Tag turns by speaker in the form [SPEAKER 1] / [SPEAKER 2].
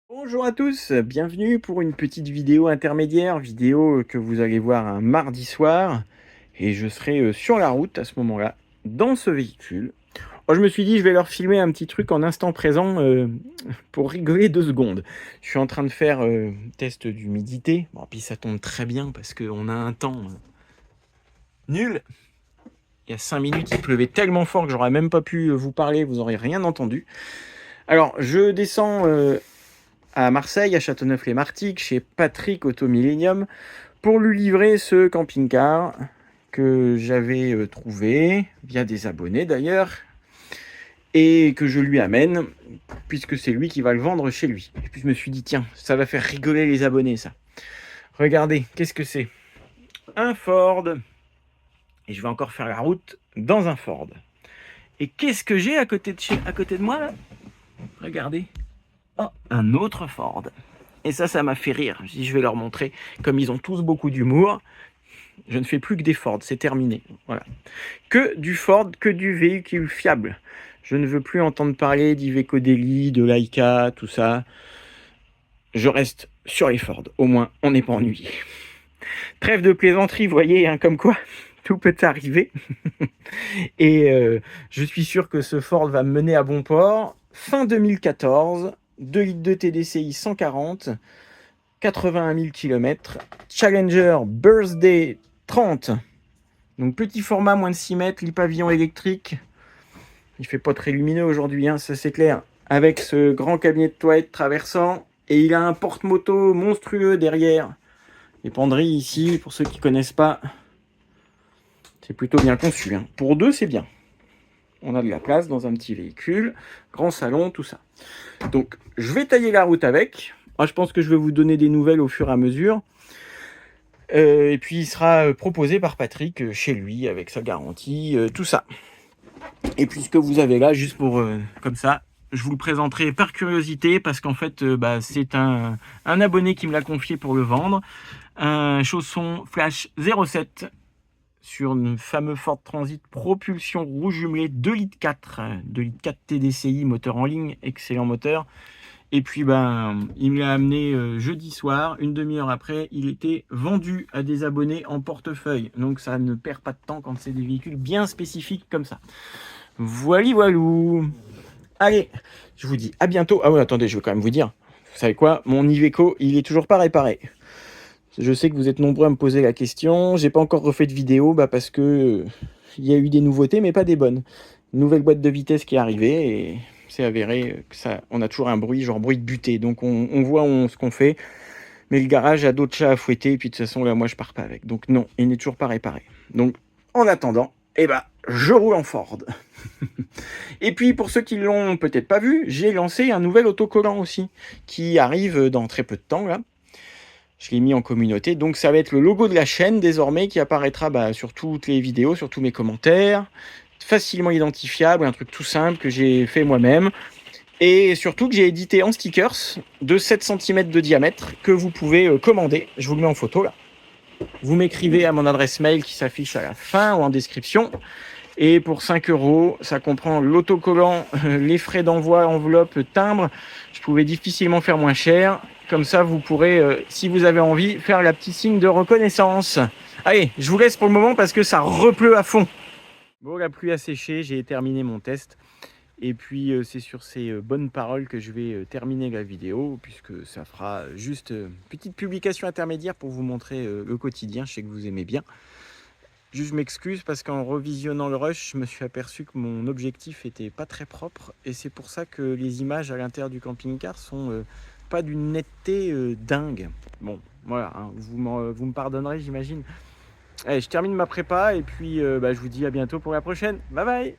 [SPEAKER 1] Bonjour à tous, bienvenue pour une petite vidéo intermédiaire, vidéo que vous allez voir un mardi soir et je serai sur la route à ce moment-là, dans ce véhicule. Oh, je me suis dit je vais leur filmer un petit truc en instant présent pour rigoler 2 secondes. Je suis en train de faire test d'humidité, bon, puis ça tombe très bien parce qu'on a un temps nul. Il y a 5 minutes il pleuvait tellement fort que j'aurais même pas pu vous parler, vous n'aurez rien entendu. Alors je descends à Marseille, à Châteauneuf-les-Martigues, chez Patrick Auto Millennium, pour lui livrer ce camping-car que j'avais trouvé, via des abonnés d'ailleurs, et que je lui amène, puisque c'est lui qui va le vendre chez lui. Et puis je me suis dit, tiens, ça va faire rigoler les abonnés, ça. Regardez, qu'est-ce que c'est? Un Ford. Et je vais encore faire la route dans un Ford. Et qu'est-ce que j'ai à côté de moi, là? Regardez. Oh, un autre Ford. Et ça m'a fait rire. Je dis, je vais leur montrer. Comme ils ont tous beaucoup d'humour, je ne fais plus que des Ford, c'est terminé. Voilà. Que du Ford, que du véhicule fiable. Je ne veux plus entendre parler d'Iveco Daily, de Laika, tout ça. Je reste sur les Ford. Au moins, on n'est pas ennuyé. Trêve de plaisanterie, vous voyez, hein, comme quoi tout peut arriver. Et je suis sûr que ce Ford va me mener à bon port. Fin 2014, 2 litres de TDCi 140, 81 000 km, Challenger Birthday 30, donc petit format, moins de 6 mètres, lit pavillon électrique. Il fait pas très lumineux aujourd'hui, hein, ça c'est clair, avec ce grand cabinet de toilette traversant, et il a un porte-moto monstrueux derrière. Les penderies ici, pour ceux qui connaissent pas, c'est plutôt bien conçu, hein. Pour deux, c'est bien. On a de la place dans un petit véhicule, grand salon, tout ça. Donc, je vais tailler la route avec. Moi, je pense que je vais vous donner des nouvelles au fur et à mesure. Et puis, il sera proposé par Patrick chez lui, avec sa garantie, tout ça. Et puis, ce que vous avez là, juste pour, comme ça, je vous le présenterai par curiosité, parce qu'en fait, c'est un abonné qui me l'a confié pour le vendre. Un chausson Flash 07 sur une fameux Ford Transit propulsion roue jumelée 2 litres 4, 2 litres 4 TDCi, moteur en ligne, excellent moteur. Et puis il me l'a amené jeudi soir, une demi-heure après, il était vendu à des abonnés en portefeuille. Donc ça ne perd pas de temps quand c'est des véhicules bien spécifiques comme ça. Voilà, voilou. Allez, je vous dis à bientôt. Ah oui, attendez, je veux quand même vous dire, vous savez quoi, mon Iveco, il est toujours pas réparé. Je sais que vous êtes nombreux à me poser la question. J'ai pas encore refait de vidéo parce que il y a eu des nouveautés, mais pas des bonnes. Une nouvelle boîte de vitesse qui est arrivée et c'est avéré que ça, on a toujours un bruit, genre bruit de butée. Donc on voit ce qu'on fait, mais le garage a d'autres chats à fouetter. Et puis de toute façon, là, moi, je pars pas avec. Donc non, il n'est toujours pas réparé. Donc en attendant, je roule en Ford. Et puis pour ceux qui l'ont peut-être pas vu, j'ai lancé un nouvel autocollant aussi qui arrive dans très peu de temps là. Je l'ai mis en communauté, donc ça va être le logo de la chaîne désormais qui apparaîtra sur toutes les vidéos, sur tous mes commentaires, facilement identifiable, un truc tout simple que j'ai fait moi-même, et surtout que j'ai édité en stickers de 7 cm de diamètre que vous pouvez commander. Je vous le mets en photo là. Vous m'écrivez à mon adresse mail qui s'affiche à la fin ou en description. Et pour 5 €, ça comprend l'autocollant, les frais d'envoi, enveloppe, timbre. Je pouvais difficilement faire moins cher. Comme ça, vous pourrez, si vous avez envie, faire la petite signe de reconnaissance. Allez, je vous laisse pour le moment parce que ça repleut à fond. Bon, la pluie a séché, j'ai terminé mon test. Et puis, c'est sur ces bonnes paroles que je vais terminer la vidéo, puisque ça fera juste petite publication intermédiaire pour vous montrer le quotidien. Je sais que vous aimez bien. Juste, je m'excuse parce qu'en revisionnant le rush, je me suis aperçu que mon objectif était pas très propre. Et c'est pour ça que les images à l'intérieur du camping-car sont pas d'une netteté dingue. Bon, voilà, hein, vous me pardonnerez, j'imagine. Allez, je termine ma prépa et puis je vous dis à bientôt pour la prochaine. Bye bye!